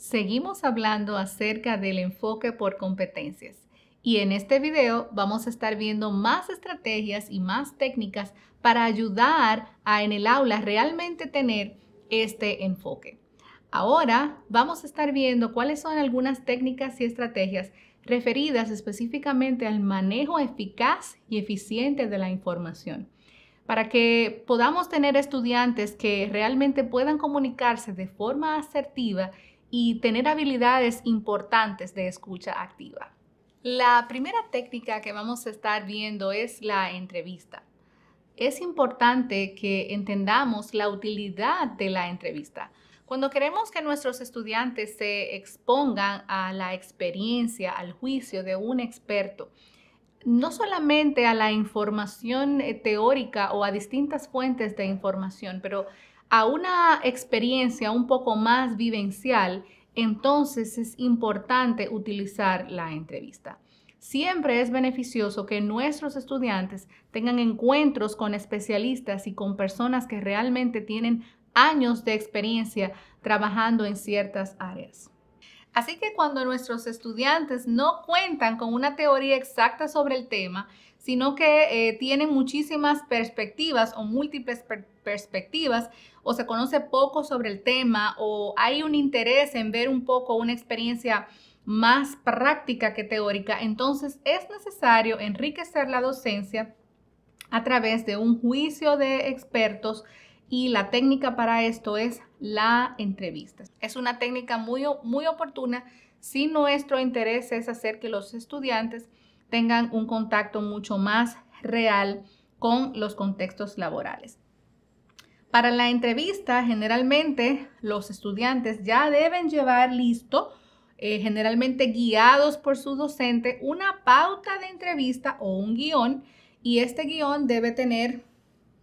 Seguimos hablando acerca del enfoque por competencias y en este video vamos a estar viendo más estrategias y más técnicas para ayudar a en el aula realmente tener este enfoque. Ahora vamos a estar viendo cuáles son algunas técnicas y estrategias referidas específicamente al manejo eficaz y eficiente de la información, para que podamos tener estudiantes que realmente puedan comunicarse de forma asertiva y tener habilidades importantes de escucha activa. La primera técnica que vamos a estar viendo es la entrevista. Es importante que entendamos la utilidad de la entrevista. Cuando queremos que nuestros estudiantes se expongan a la experiencia, al juicio de un experto, no solamente a la información teórica o a distintas fuentes de información, pero a una experiencia un poco más vivencial, entonces es importante utilizar la entrevista. Siempre es beneficioso que nuestros estudiantes tengan encuentros con especialistas y con personas que realmente tienen años de experiencia trabajando en ciertas áreas. Así que cuando nuestros estudiantes no cuentan con una teoría exacta sobre el tema, sino que tienen muchísimas perspectivas o múltiples perspectivas, o se conoce poco sobre el tema, o hay un interés en ver un poco una experiencia más práctica que teórica, entonces es necesario enriquecer la docencia a través de un juicio de expertos y la técnica para esto es la entrevista. Es una técnica muy oportuna si nuestro interés es hacer que los estudiantes tengan un contacto mucho más real con los contextos laborales. Para la entrevista, generalmente los estudiantes ya deben llevar listo, generalmente guiados por su docente, una pauta de entrevista o un guión, y este guión debe tener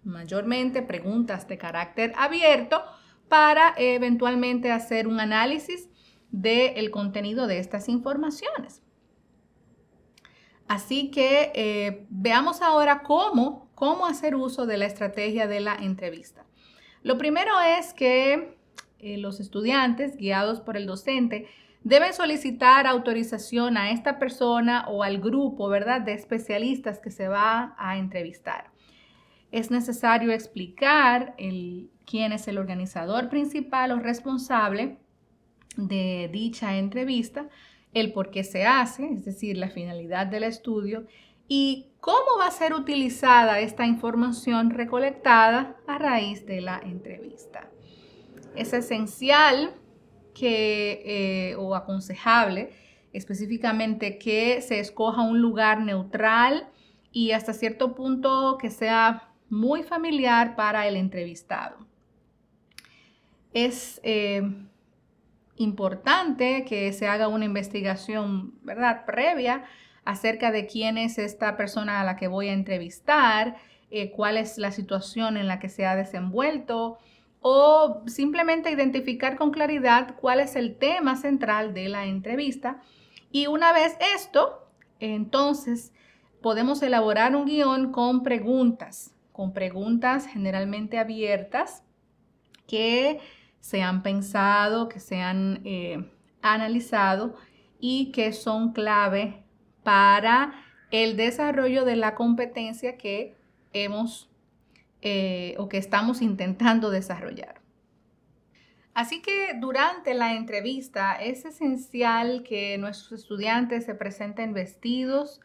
mayormente preguntas de carácter abierto para eventualmente hacer un análisis del contenido de estas informaciones. Así que veamos ahora cómo hacer uso de la estrategia de la entrevista. Lo primero es que los estudiantes, guiados por el docente, deben solicitar autorización a esta persona o al grupo, ¿verdad?, de especialistas que se va a entrevistar. Es necesario explicar quién es el organizador principal o responsable de dicha entrevista, el por qué se hace, es decir, la finalidad del estudio, y cómo va a ser utilizada esta información recolectada a raíz de la entrevista. Es esencial o aconsejable específicamente que se escoja un lugar neutral y hasta cierto punto que sea muy familiar para el entrevistado. Es importante que se haga una investigación, ¿verdad?, previa acerca de quién es esta persona a la que voy a entrevistar, cuál es la situación en la que se ha desenvuelto, o simplemente identificar con claridad cuál es el tema central de la entrevista. Y una vez esto, entonces podemos elaborar un guión con preguntas generalmente abiertas que se han pensado, que se han analizado y que son clave para el desarrollo de la competencia que hemos o que estamos intentando desarrollar. Así que durante la entrevista es esencial que nuestros estudiantes se presenten vestidos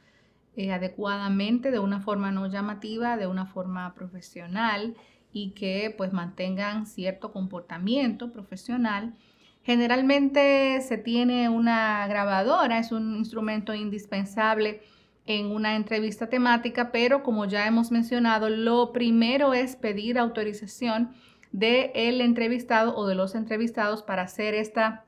adecuadamente, de una forma no llamativa, de una forma profesional y que pues mantengan cierto comportamiento profesional. Generalmente se tiene una grabadora, es un instrumento indispensable en una entrevista temática, pero como ya hemos mencionado, lo primero es pedir autorización del entrevistado o de los entrevistados para hacer esta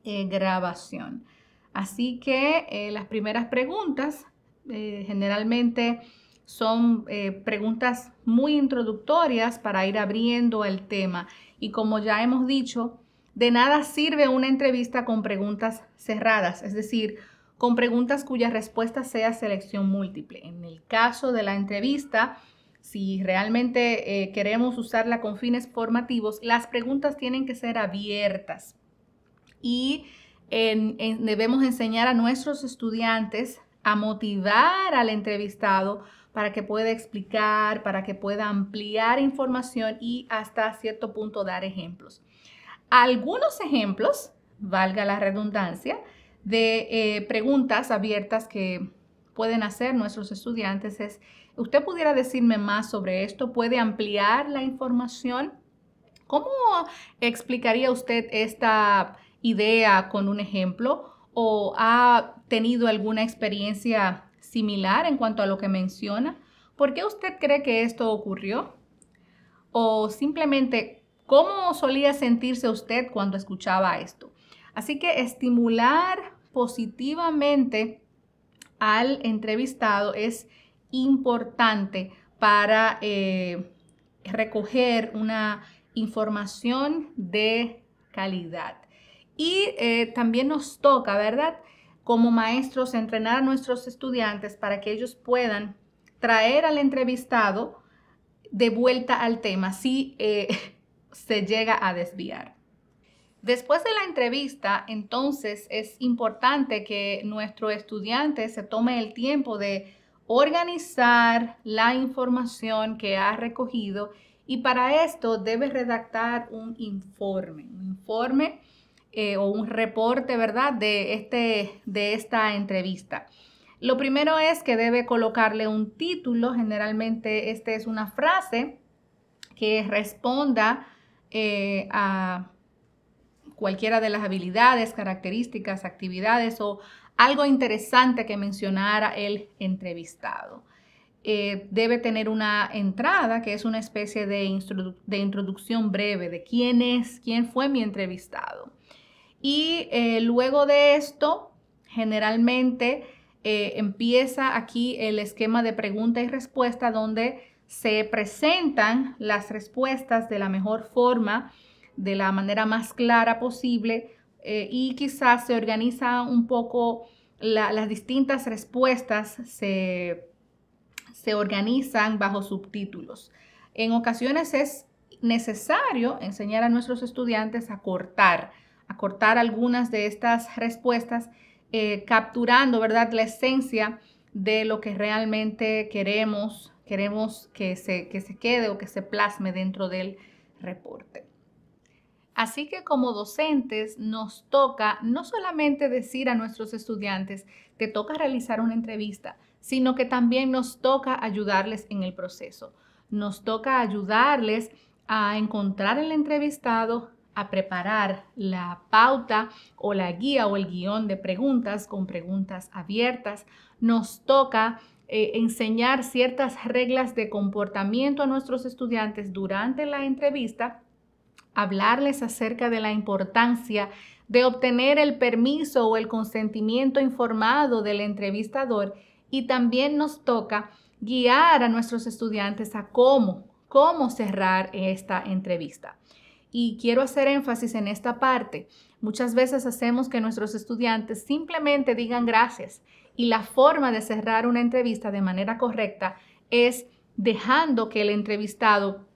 grabación. Así que las primeras preguntas generalmente son preguntas muy introductorias para ir abriendo el tema. Y como ya hemos dicho, de nada sirve una entrevista con preguntas cerradas, es decir, con preguntas cuya respuesta sea selección múltiple. En el caso de la entrevista, si realmente queremos usarla con fines formativos, las preguntas tienen que ser abiertas. y debemos enseñar a nuestros estudiantes a motivar al entrevistado para que pueda explicar, para que pueda ampliar información y hasta cierto punto dar ejemplos. Algunos ejemplos, valga la redundancia, de preguntas abiertas que pueden hacer nuestros estudiantes es: ¿usted pudiera decirme más sobre esto? ¿Puede ampliar la información? ¿Cómo explicaría usted esta idea con un ejemplo? ¿O ha tenido alguna experiencia similar en cuanto a lo que menciona? ¿Por qué usted cree que esto ocurrió? O simplemente, ¿cómo solía sentirse usted cuando escuchaba esto? Así que estimular positivamente al entrevistado es importante para recoger una información de calidad. Y también nos toca, ¿verdad?, como maestros, entrenar a nuestros estudiantes para que ellos puedan traer al entrevistado de vuelta al tema si se llega a desviar. Después de la entrevista, entonces es importante que nuestro estudiante se tome el tiempo de organizar la información que ha recogido, y para esto debe redactar un informe o un reporte, ¿verdad?, de esta entrevista. Lo primero es que debe colocarle un título. Generalmente esta es una frase que responda a cualquiera de las habilidades, características, actividades o algo interesante que mencionara el entrevistado. Debe tener una entrada que es una especie de introducción breve de quién fue mi entrevistado. Y luego de esto, generalmente empieza aquí el esquema de pregunta y respuesta, donde se presentan las respuestas de la mejor forma, de la manera más clara posible, y quizás se organiza un poco las distintas respuestas, se organizan bajo subtítulos. En ocasiones es necesario enseñar a nuestros estudiantes a cortar algunas de estas respuestas, capturando, ¿verdad?, la esencia de lo que realmente queremos que se quede o que se plasme dentro del reporte. Así que como docentes nos toca no solamente decir a nuestros estudiantes: te toca realizar una entrevista, sino que también nos toca ayudarles en el proceso. Nos toca ayudarles a encontrar el entrevistado, a preparar la pauta o la guía o el guión de preguntas con preguntas abiertas. Nos toca enseñar ciertas reglas de comportamiento a nuestros estudiantes durante la entrevista, hablarles acerca de la importancia de obtener el permiso o el consentimiento informado del entrevistador, y también nos toca guiar a nuestros estudiantes a cómo cerrar esta entrevista. Y quiero hacer énfasis en esta parte. Muchas veces hacemos que nuestros estudiantes simplemente digan gracias, y la forma de cerrar una entrevista de manera correcta es dejando que el entrevistado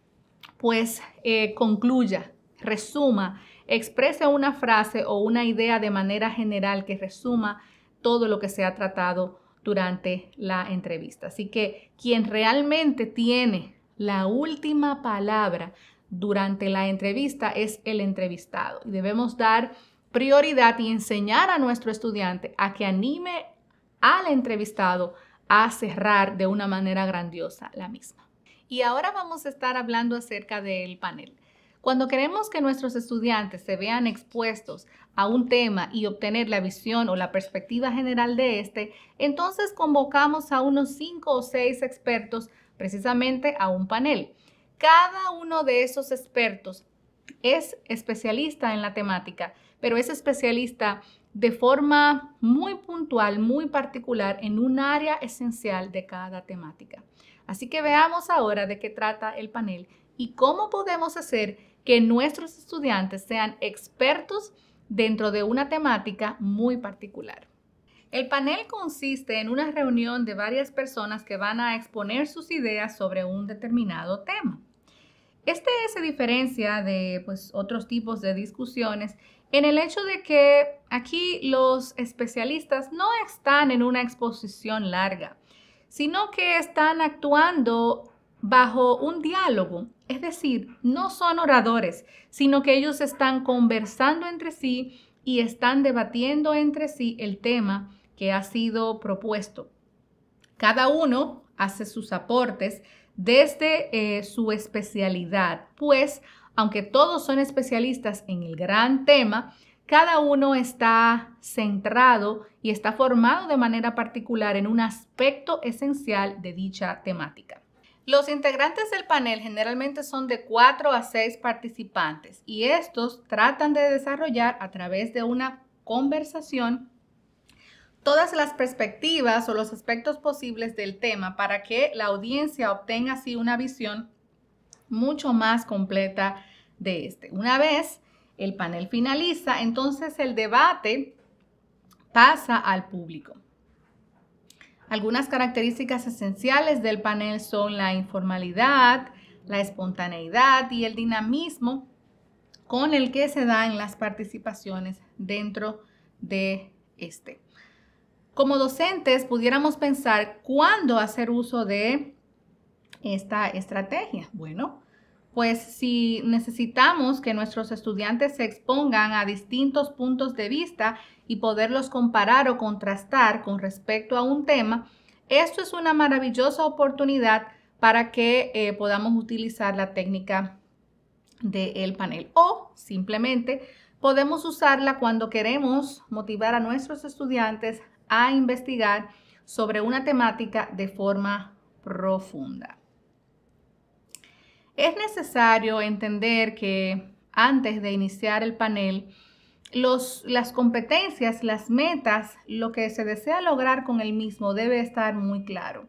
concluya, resuma, exprese una frase o una idea de manera general que resuma todo lo que se ha tratado durante la entrevista. Así que quien realmente tiene la última palabra durante la entrevista es el entrevistado, y debemos dar prioridad y enseñar a nuestro estudiante a que anime al entrevistado a cerrar de una manera grandiosa la misma. Y ahora vamos a estar hablando acerca del panel. Cuando queremos que nuestros estudiantes se vean expuestos a un tema y obtener la visión o la perspectiva general de este, entonces convocamos a unos 5 o 6 expertos precisamente a un panel. Cada uno de esos expertos es especialista en la temática, pero es especialista de forma muy puntual, muy particular, en un área esencial de cada temática. Así que veamos ahora de qué trata el panel y cómo podemos hacer que nuestros estudiantes sean expertos dentro de una temática muy particular. El panel consiste en una reunión de varias personas que van a exponer sus ideas sobre un determinado tema. Este se diferencia de otros tipos de discusiones en el hecho de que aquí los especialistas no están en una exposición larga, sino que están actuando bajo un diálogo. Es decir, no son oradores, sino que ellos están conversando entre sí y están debatiendo entre sí el tema que ha sido propuesto. Cada uno hace sus aportes desde su especialidad, pues aunque todos son especialistas en el gran tema, cada uno está centrado y está formado de manera particular en un aspecto esencial de dicha temática. Los integrantes del panel generalmente son de 4 a 6 participantes y estos tratan de desarrollar a través de una conversación todas las perspectivas o los aspectos posibles del tema para que la audiencia obtenga así una visión mucho más completa de este. Una vez el panel finaliza, entonces el debate pasa al público. Algunas características esenciales del panel son la informalidad, la espontaneidad y el dinamismo con el que se dan las participaciones dentro de este. Como docentes pudiéramos pensar cuándo hacer uso de esta estrategia. Bueno, pues si necesitamos que nuestros estudiantes se expongan a distintos puntos de vista y poderlos comparar o contrastar con respecto a un tema, esto es una maravillosa oportunidad para que podamos utilizar la técnica del panel o simplemente podemos usarla cuando queremos motivar a nuestros estudiantes a investigar sobre una temática de forma profunda. Es necesario entender que antes de iniciar el panel, las competencias, las metas, lo que se desea lograr con el mismo debe estar muy claro.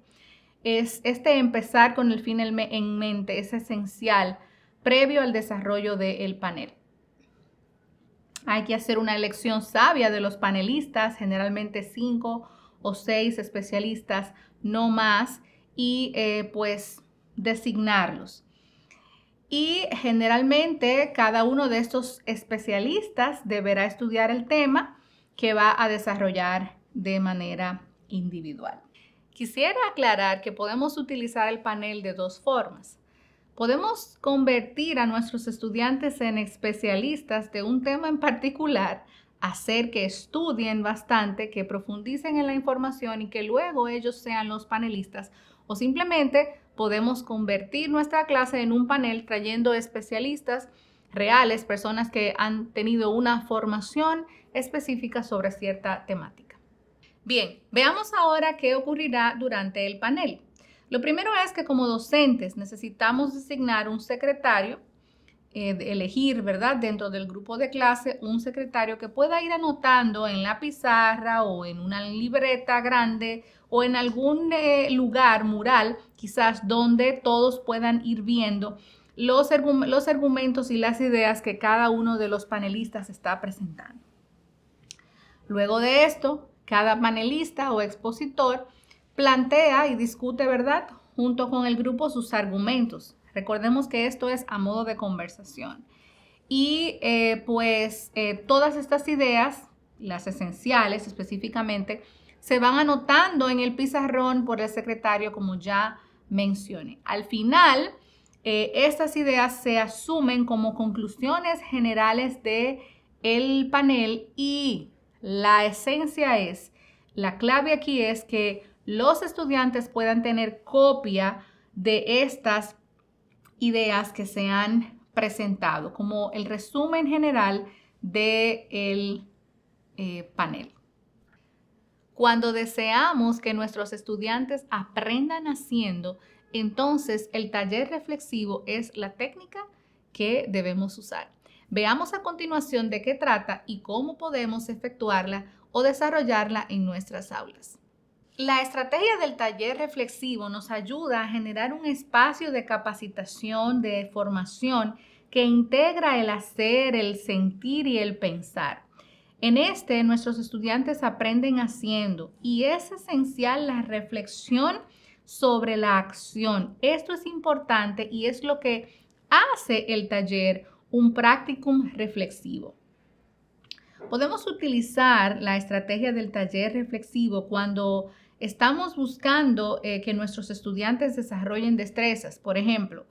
Empezar con el fin en mente es esencial previo al desarrollo del panel. Hay que hacer una elección sabia de los panelistas, generalmente 5 o 6 especialistas, no más, y pues designarlos. Y generalmente cada uno de estos especialistas deberá estudiar el tema que va a desarrollar de manera individual. Quisiera aclarar que podemos utilizar el panel de dos formas. Podemos convertir a nuestros estudiantes en especialistas de un tema en particular, hacer que estudien bastante, que profundicen en la información y que luego ellos sean los panelistas, o simplemente podemos convertir nuestra clase en un panel trayendo especialistas reales, personas que han tenido una formación específica sobre cierta temática. Bien, veamos ahora qué ocurrirá durante el panel. Lo primero es que como docentes necesitamos designar un secretario, elegir, ¿verdad?, dentro del grupo de clase un secretario que pueda ir anotando en la pizarra o en una libreta grande o en algún lugar mural, quizás donde todos puedan ir viendo los argumentos y las ideas que cada uno de los panelistas está presentando. Luego de esto, cada panelista o expositor plantea y discute, ¿verdad?, junto con el grupo sus argumentos. Recordemos que esto es a modo de conversación. Y todas estas ideas, las esenciales específicamente, se van anotando en el pizarrón por el secretario, como ya mencioné. Al final, estas ideas se asumen como conclusiones generales del panel y la esencia la clave aquí es que los estudiantes puedan tener copia de estas ideas que se han presentado, como el resumen general del panel. Cuando deseamos que nuestros estudiantes aprendan haciendo, entonces el taller reflexivo es la técnica que debemos usar. Veamos a continuación de qué trata y cómo podemos efectuarla o desarrollarla en nuestras aulas. La estrategia del taller reflexivo nos ayuda a generar un espacio de capacitación, de formación que integra el hacer, el sentir y el pensar. En nuestros estudiantes aprenden haciendo y es esencial la reflexión sobre la acción. Esto es importante y es lo que hace el taller un practicum reflexivo. Podemos utilizar la estrategia del taller reflexivo cuando estamos buscando que nuestros estudiantes desarrollen destrezas. Por ejemplo,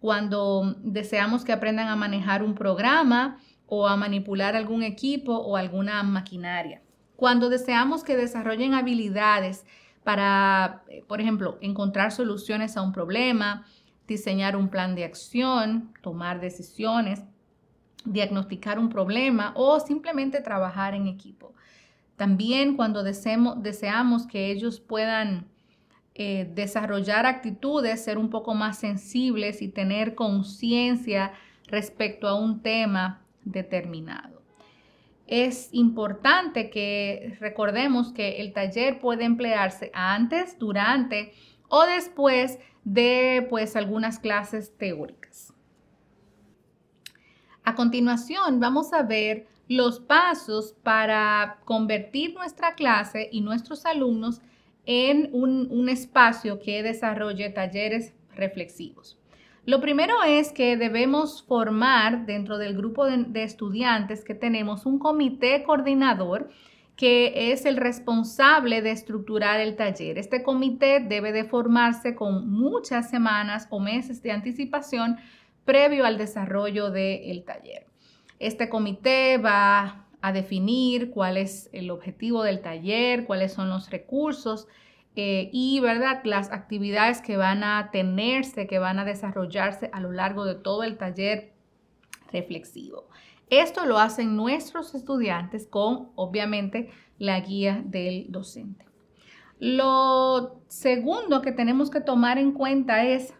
cuando deseamos que aprendan a manejar un programa o a manipular algún equipo o alguna maquinaria. Cuando deseamos que desarrollen habilidades para, por ejemplo, encontrar soluciones a un problema, diseñar un plan de acción, tomar decisiones, diagnosticar un problema o simplemente trabajar en equipo. También cuando deseamos que ellos puedan desarrollar actitudes, ser un poco más sensibles y tener conciencia respecto a un tema determinado. Es importante que recordemos que el taller puede emplearse antes, durante o después de algunas clases teóricas. A continuación, vamos a ver los pasos para convertir nuestra clase y nuestros alumnos en un espacio que desarrolle talleres reflexivos. Lo primero es que debemos formar dentro del grupo de estudiantes que tenemos un comité coordinador que es el responsable de estructurar el taller. Este comité debe de formarse con muchas semanas o meses de anticipación previo al desarrollo del taller. Este comité va a definir cuál es el objetivo del taller, cuáles son los recursos y las actividades que van a tenerse, que van a desarrollarse a lo largo de todo el taller reflexivo. Esto lo hacen nuestros estudiantes con, obviamente, la guía del docente. Lo segundo que tenemos que tomar en cuenta es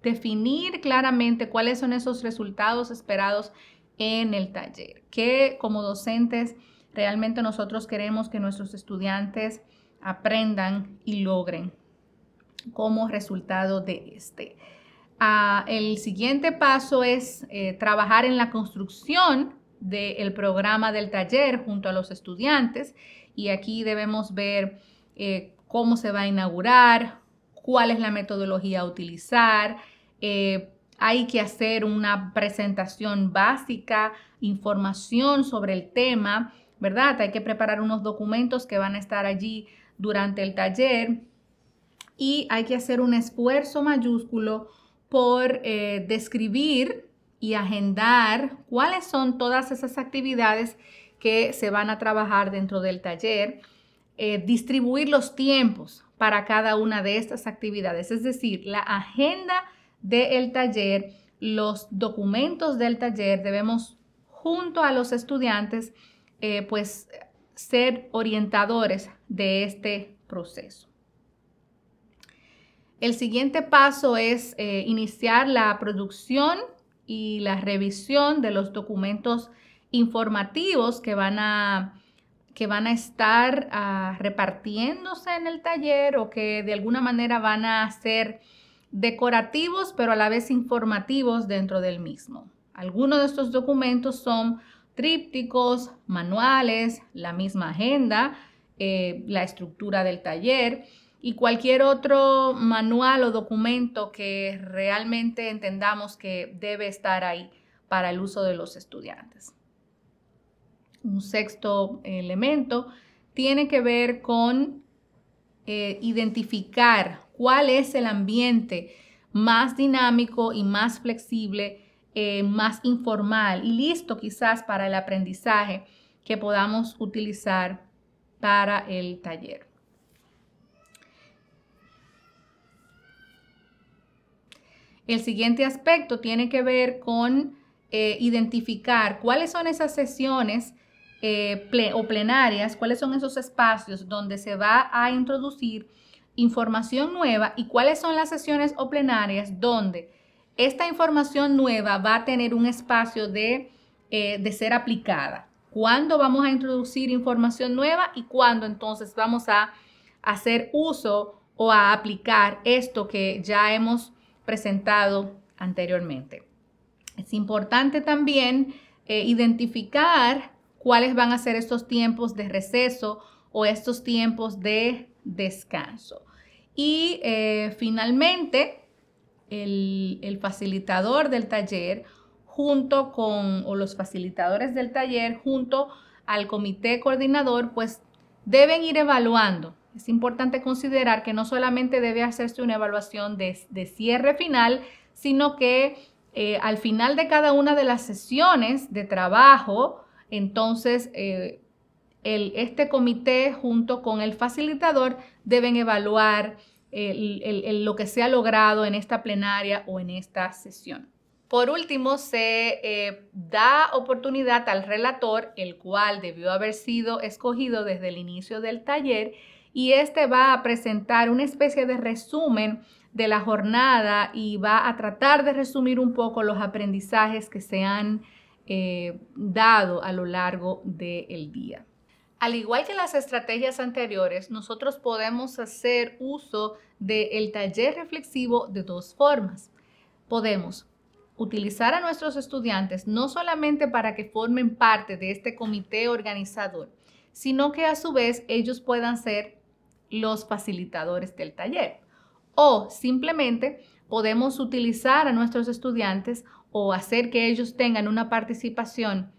definir claramente cuáles son esos resultados esperados en el taller, que como docentes realmente nosotros queremos que nuestros estudiantes aprendan y logren como resultado de este. El siguiente paso es trabajar en la construcción del programa del taller junto a los estudiantes y aquí debemos ver cómo se va a inaugurar, cuál es la metodología a utilizar. Hay que hacer una presentación básica, información sobre el tema, ¿verdad? Hay que preparar unos documentos que van a estar allí durante el taller y hay que hacer un esfuerzo mayúsculo por describir y agendar cuáles son todas esas actividades que se van a trabajar dentro del taller, distribuir los tiempos para cada una de estas actividades, es decir, la agenda del taller, los documentos del taller, debemos junto a los estudiantes ser orientadores de este proceso. El siguiente paso es iniciar la producción y la revisión de los documentos informativos que van a estar repartiéndose en el taller o que de alguna manera van a ser decorativos, pero a la vez informativos dentro del mismo. Algunos de estos documentos son trípticos, manuales, la misma agenda, la estructura del taller y cualquier otro manual o documento que realmente entendamos que debe estar ahí para el uso de los estudiantes. Un sexto elemento tiene que ver con identificar cuál es el ambiente más dinámico y más flexible, más informal y listo quizás para el aprendizaje que podamos utilizar para el taller. El siguiente aspecto tiene que ver con identificar cuáles son esas sesiones o plenarias, cuáles son esos espacios donde se va a introducir información nueva y cuáles son las sesiones o plenarias donde esta información nueva va a tener un espacio de ser aplicada. ¿Cuándo vamos a introducir información nueva y cuándo entonces vamos a hacer uso o a aplicar esto que ya hemos presentado anteriormente? Es importante también identificar cuáles van a ser estos tiempos de receso o estos tiempos de descanso. Y finalmente, el facilitador del taller o los facilitadores del taller junto al comité coordinador, pues deben ir evaluando. Es importante considerar que no solamente debe hacerse una evaluación de cierre final, sino que al final de cada una de las sesiones de trabajo, entonces este comité junto con el facilitador deben evaluar lo que se ha logrado en esta plenaria o en esta sesión. Por último, se da oportunidad al relator, el cual debió haber sido escogido desde el inicio del taller, y este va a presentar una especie de resumen de la jornada y va a tratar de resumir un poco los aprendizajes que se han dado a lo largo del día. Al igual que las estrategias anteriores, nosotros podemos hacer uso del taller reflexivo de dos formas. Podemos utilizar a nuestros estudiantes no solamente para que formen parte de este comité organizador, sino que a su vez ellos puedan ser los facilitadores del taller. O simplemente podemos utilizar a nuestros estudiantes o hacer que ellos tengan una participación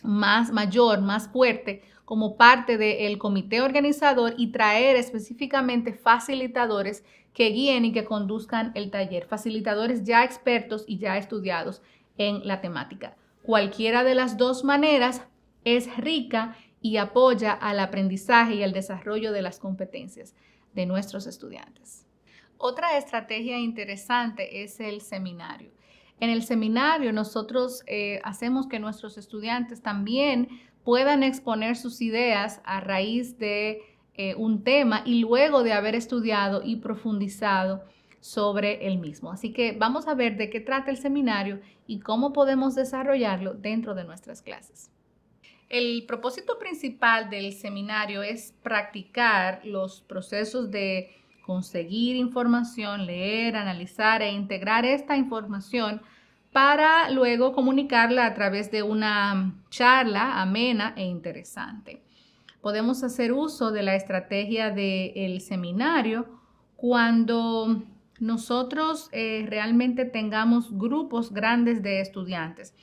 mayor, más fuerte, como parte del comité organizador y traer específicamente facilitadores que guíen y que conduzcan el taller, facilitadores ya expertos y ya estudiados en la temática. Cualquiera de las dos maneras es rica y apoya al aprendizaje y al desarrollo de las competencias de nuestros estudiantes. Otra estrategia interesante es el seminario. En el seminario nosotros hacemos que nuestros estudiantes también puedan exponer sus ideas a raíz de un tema y luego de haber estudiado y profundizado sobre el mismo. Así que vamos a ver de qué trata el seminario y cómo podemos desarrollarlo dentro de nuestras clases. El propósito principal del seminario es practicar los procesos de conseguir información, leer, analizar e integrar esta información para luego comunicarla a través de una charla amena e interesante. Podemos hacer uso de la estrategia del seminario cuando nosotros realmente tengamos grupos grandes de estudiantes.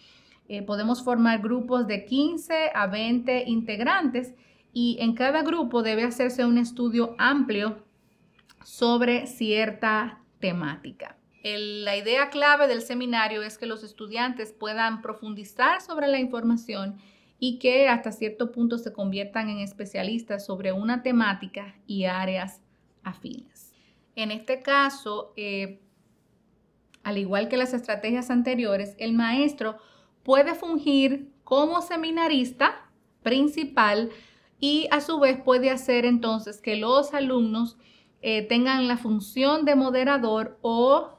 Podemos formar grupos de 15 a 20 integrantes y en cada grupo debe hacerse un estudio amplio sobre cierta temática. La idea clave del seminario es que los estudiantes puedan profundizar sobre la información y que hasta cierto punto se conviertan en especialistas sobre una temática y áreas afines. En este caso, al igual que las estrategias anteriores, el maestro puede fungir como seminarista principal y a su vez puede hacer entonces que los alumnos tengan la función de moderador o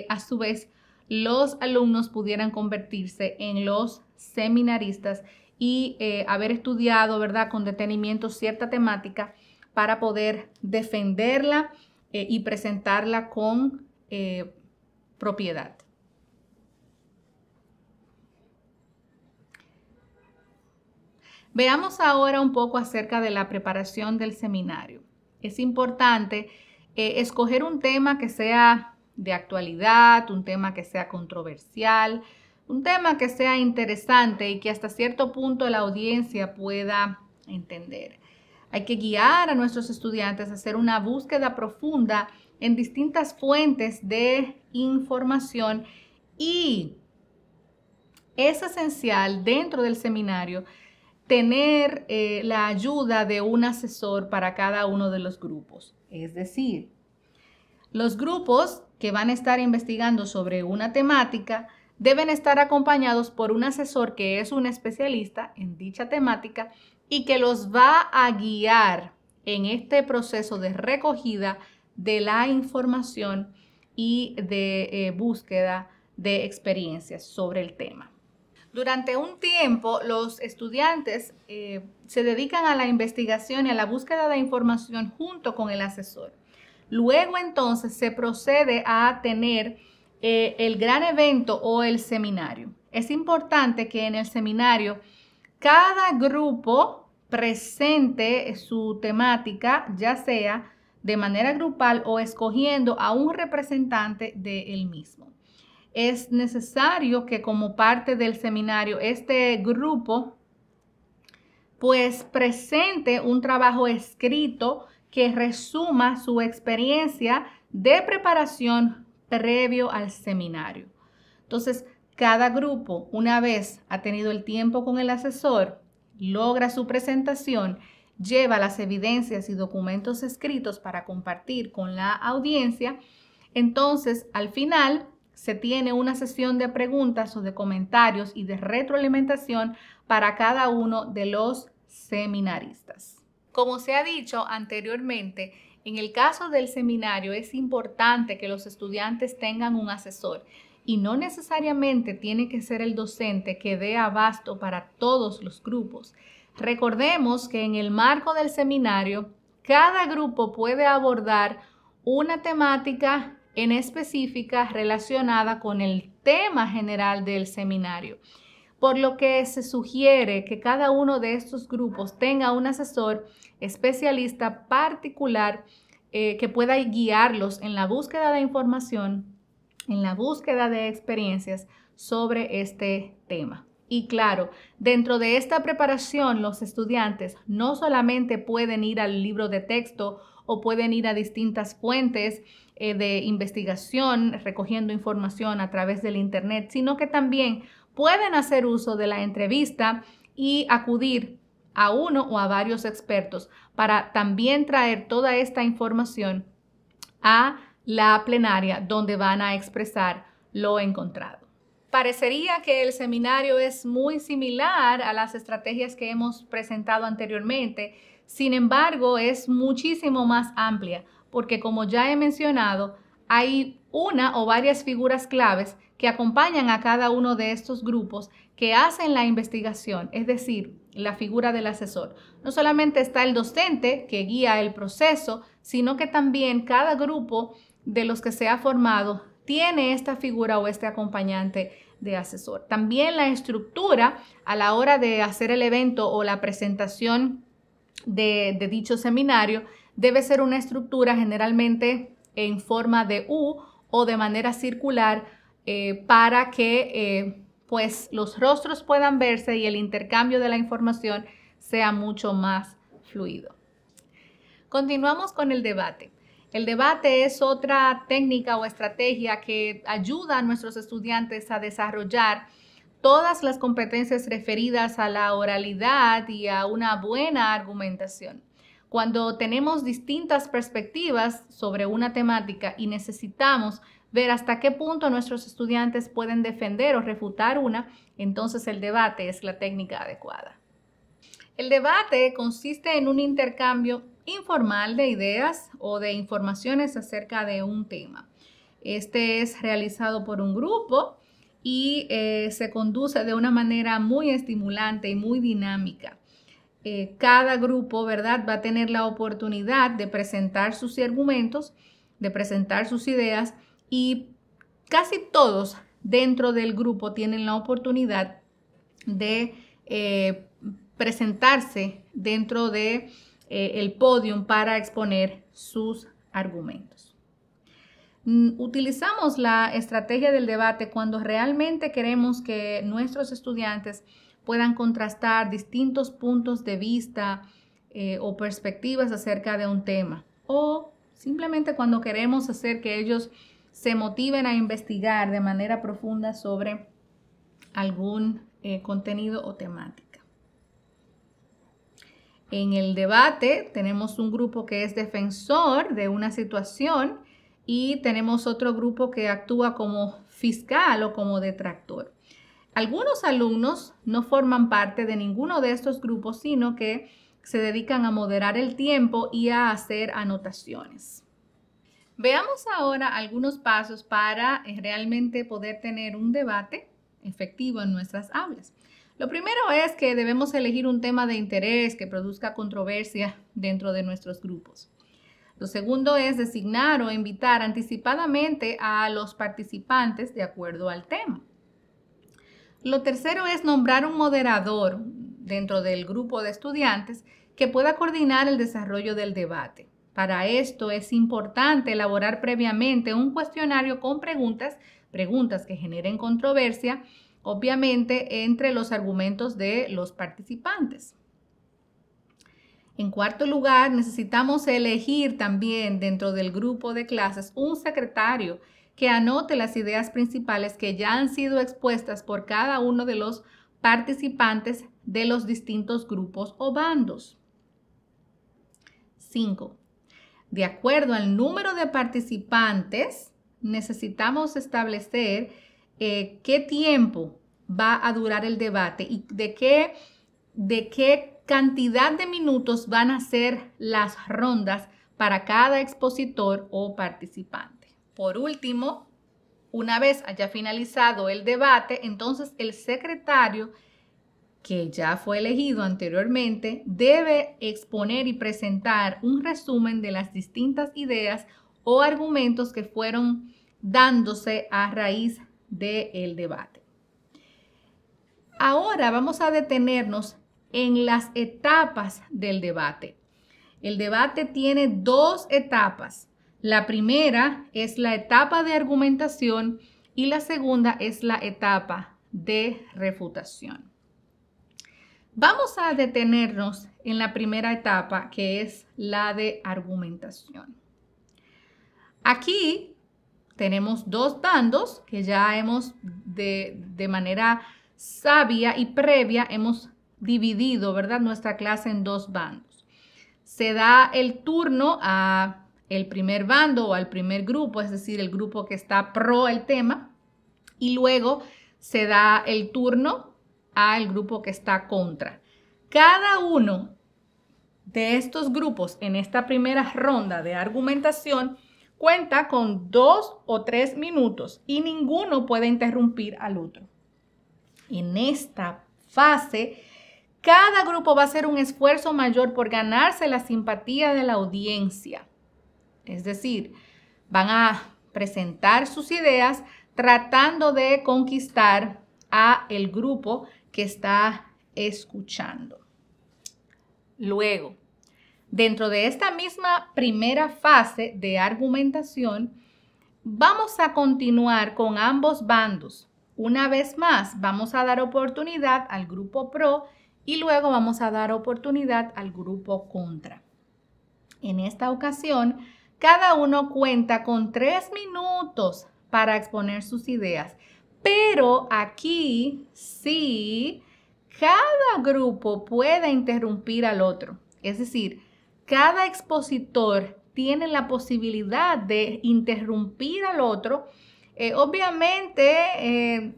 a su vez los alumnos pudieran convertirse en los seminaristas y haber estudiado, ¿verdad?, con detenimiento cierta temática para poder defenderla y presentarla con propiedad. Veamos ahora un poco acerca de la preparación del seminario. Es importante escoger un tema que sea de actualidad, un tema que sea controversial, un tema que sea interesante y que hasta cierto punto la audiencia pueda entender. Hay que guiar a nuestros estudiantes a hacer una búsqueda profunda en distintas fuentes de información y es esencial dentro del seminario tener la ayuda de un asesor para cada uno de los grupos. Es decir, los grupos que van a estar investigando sobre una temática deben estar acompañados por un asesor que es un especialista en dicha temática y que los va a guiar en este proceso de recogida de la información y de búsqueda de experiencias sobre el tema. Durante un tiempo, los estudiantes se dedican a la investigación y a la búsqueda de información junto con el asesor. Luego, entonces, se procede a tener el gran evento o el seminario. Es importante que en el seminario cada grupo presente su temática, ya sea de manera grupal o escogiendo a un representante del mismo. Es necesario que como parte del seminario este grupo pues presente un trabajo escrito que resuma su experiencia de preparación previo al seminario. Entonces, cada grupo, una vez ha tenido el tiempo con el asesor, logra su presentación, lleva las evidencias y documentos escritos para compartir con la audiencia. Entonces, al final, se tiene una sesión de preguntas o de comentarios y de retroalimentación para cada uno de los seminaristas. Como se ha dicho anteriormente, en el caso del seminario es importante que los estudiantes tengan un asesor y no necesariamente tiene que ser el docente que dé abasto para todos los grupos. Recordemos que en el marco del seminario, cada grupo puede abordar una temática en específica relacionada con el tema general del seminario, por lo que se sugiere que cada uno de estos grupos tenga un asesor especialista particular que pueda guiarlos en la búsqueda de información, en la búsqueda de experiencias sobre este tema. Y claro, dentro de esta preparación, los estudiantes no solamente pueden ir al libro de texto o pueden ir a distintas fuentes de investigación recogiendo información a través del internet, sino que también pueden hacer uso de la entrevista y acudir a uno o a varios expertos para también traer toda esta información a la plenaria donde van a expresar lo encontrado. Parecería que el seminario es muy similar a las estrategias que hemos presentado anteriormente, sin embargo es muchísimo más amplia porque, como ya he mencionado, hay una o varias figuras claves que acompañan a cada uno de estos grupos que hacen la investigación, es decir, la figura del asesor. No solamente está el docente que guía el proceso, sino que también cada grupo de los que se ha formado tiene esta figura o este acompañante de asesor. También la estructura a la hora de hacer el evento o la presentación de dicho seminario debe ser una estructura generalmente en forma de U o de manera circular para que pues los rostros puedan verse y el intercambio de la información sea mucho más fluido. Continuamos con el debate. El debate es otra técnica o estrategia que ayuda a nuestros estudiantes a desarrollar todas las competencias referidas a la oralidad y a una buena argumentación. Cuando tenemos distintas perspectivas sobre una temática y necesitamos ver hasta qué punto nuestros estudiantes pueden defender o refutar una, entonces el debate es la técnica adecuada. El debate consiste en un intercambio informal de ideas o de informaciones acerca de un tema. Este es realizado por un grupo y se conduce de una manera muy estimulante y muy dinámica. Cada grupo, ¿verdad?, va a tener la oportunidad de presentar sus argumentos, de presentar sus ideas y casi todos dentro del grupo tienen la oportunidad de presentarse dentro de el podium para exponer sus argumentos. Utilizamos la estrategia del debate cuando realmente queremos que nuestros estudiantes puedan contrastar distintos puntos de vista o perspectivas acerca de un tema, o simplemente cuando queremos hacer que ellos se motiven a investigar de manera profunda sobre algún contenido o temática. En el debate tenemos un grupo que es defensor de una situación y tenemos otro grupo que actúa como fiscal o como detractor. Algunos alumnos no forman parte de ninguno de estos grupos, sino que se dedican a moderar el tiempo y a hacer anotaciones. Veamos ahora algunos pasos para realmente poder tener un debate efectivo en nuestras aulas. Lo primero es que debemos elegir un tema de interés que produzca controversia dentro de nuestros grupos. Lo segundo es designar o invitar anticipadamente a los participantes de acuerdo al tema. Lo tercero es nombrar un moderador dentro del grupo de estudiantes que pueda coordinar el desarrollo del debate. Para esto es importante elaborar previamente un cuestionario con preguntas que generen controversia, obviamente entre los argumentos de los participantes. En cuarto lugar, necesitamos elegir también dentro del grupo de clases un secretario que anote las ideas principales que ya han sido expuestas por cada uno de los participantes de los distintos grupos o bandos. 5. De acuerdo al número de participantes, necesitamos establecer qué tiempo va a durar el debate y de qué cantidad de minutos van a ser las rondas para cada expositor o participante. Por último, una vez haya finalizado el debate, entonces el secretario, que ya fue elegido anteriormente, debe exponer y presentar un resumen de las distintas ideas o argumentos que fueron dándose a raíz del debate. Ahora vamos a detenernos en las etapas del debate. El debate tiene 2 etapas. La primera es la etapa de argumentación y la segunda es la etapa de refutación. Vamos a detenernos en la primera etapa, que es la de argumentación. Aquí tenemos 2 bandos que ya hemos de manera sabia y previa hemos dividido, ¿verdad?, nuestra clase en 2 bandos. Se da el turno a el primer bando o al primer grupo, es decir, el grupo que está pro el tema, y luego se da el turno al grupo que está contra. Cada uno de estos grupos en esta primera ronda de argumentación cuenta con 2 o 3 minutos y ninguno puede interrumpir al otro. En esta fase, cada grupo va a hacer un esfuerzo mayor por ganarse la simpatía de la audiencia. Es decir, van a presentar sus ideas tratando de conquistar a el grupo que está escuchando. Luego, dentro de esta misma primera fase de argumentación, vamos a continuar con ambos bandos. Una vez más, vamos a dar oportunidad al grupo pro y luego vamos a dar oportunidad al grupo contra. En esta ocasión, cada uno cuenta con 3 minutos para exponer sus ideas, pero aquí sí, cada grupo puede interrumpir al otro. Es decir, cada expositor tiene la posibilidad de interrumpir al otro, obviamente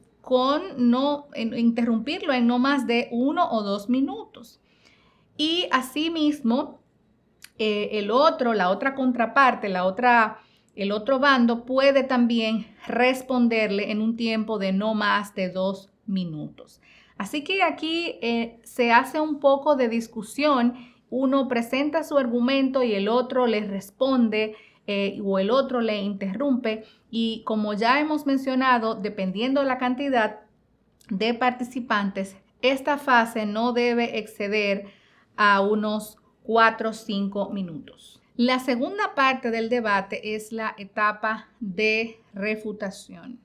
interrumpirlo en no más de 1 o 2 minutos. Y asimismo, la otra contraparte, el otro bando puede también responderle en un tiempo de no más de 2 minutos. Así que aquí se hace un poco de discusión. Uno presenta su argumento y el otro le responde o el otro le interrumpe. Y como ya hemos mencionado, dependiendo de la cantidad de participantes, esta fase no debe exceder a unos 4 o 5 minutos. La segunda parte del debate es la etapa de refutación.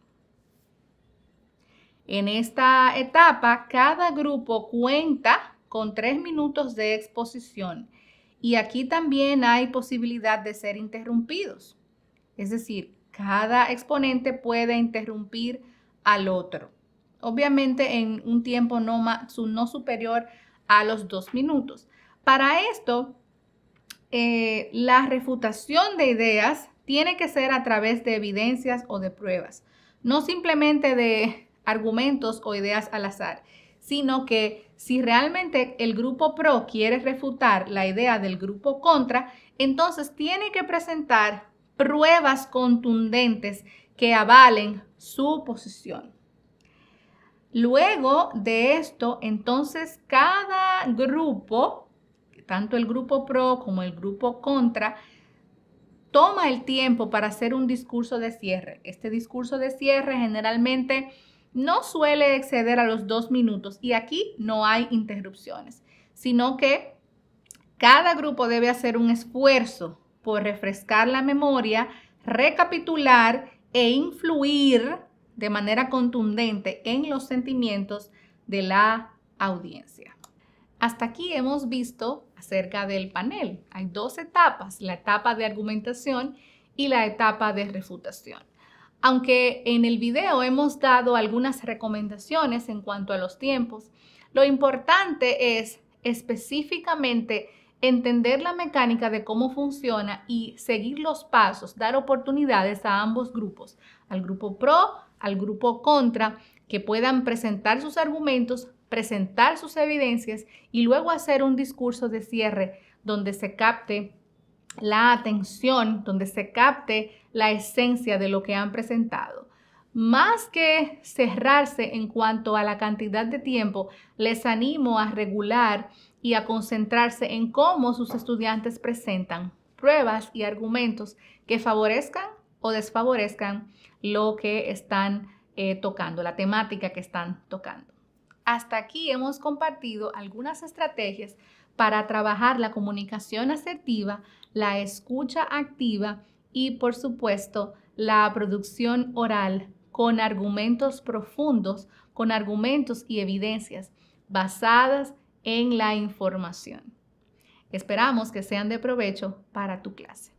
En esta etapa, cada grupo cuenta con 3 minutos de exposición y aquí también hay posibilidad de ser interrumpidos. Es decir, cada exponente puede interrumpir al otro. Obviamente en un tiempo no superior a los 2 minutos. Para esto, la refutación de ideas tiene que ser a través de evidencias o de pruebas, no simplemente de argumentos o ideas al azar, sino que si realmente el grupo pro quiere refutar la idea del grupo contra, entonces tiene que presentar pruebas contundentes que avalen su posición. Luego de esto, entonces cada grupo, tanto el grupo pro como el grupo contra, toma el tiempo para hacer un discurso de cierre. Este discurso de cierre generalmente no suele exceder a los 2 minutos y aquí no hay interrupciones, sino que cada grupo debe hacer un esfuerzo por refrescar la memoria, recapitular e influir de manera contundente en los sentimientos de la audiencia. Hasta aquí hemos visto acerca del panel. Hay dos etapas, la etapa de argumentación y la etapa de refutación. Aunque en el video hemos dado algunas recomendaciones en cuanto a los tiempos, lo importante es específicamente entender la mecánica de cómo funciona y seguir los pasos, dar oportunidades a ambos grupos, al grupo pro, al grupo contra, que puedan presentar sus argumentos, presentar sus evidencias y luego hacer un discurso de cierre donde se capte la atención, donde se capte la esencia de lo que han presentado. Más que cerrarse en cuanto a la cantidad de tiempo, les animo a regular y a concentrarse en cómo sus estudiantes presentan pruebas y argumentos que favorezcan o desfavorezcan lo que están tocando, la temática que están tocando. Hasta aquí hemos compartido algunas estrategias para trabajar la comunicación asertiva, la escucha activa y, por supuesto, la producción oral con argumentos profundos, con argumentos y evidencias basadas en la información. Esperamos que sean de provecho para tu clase.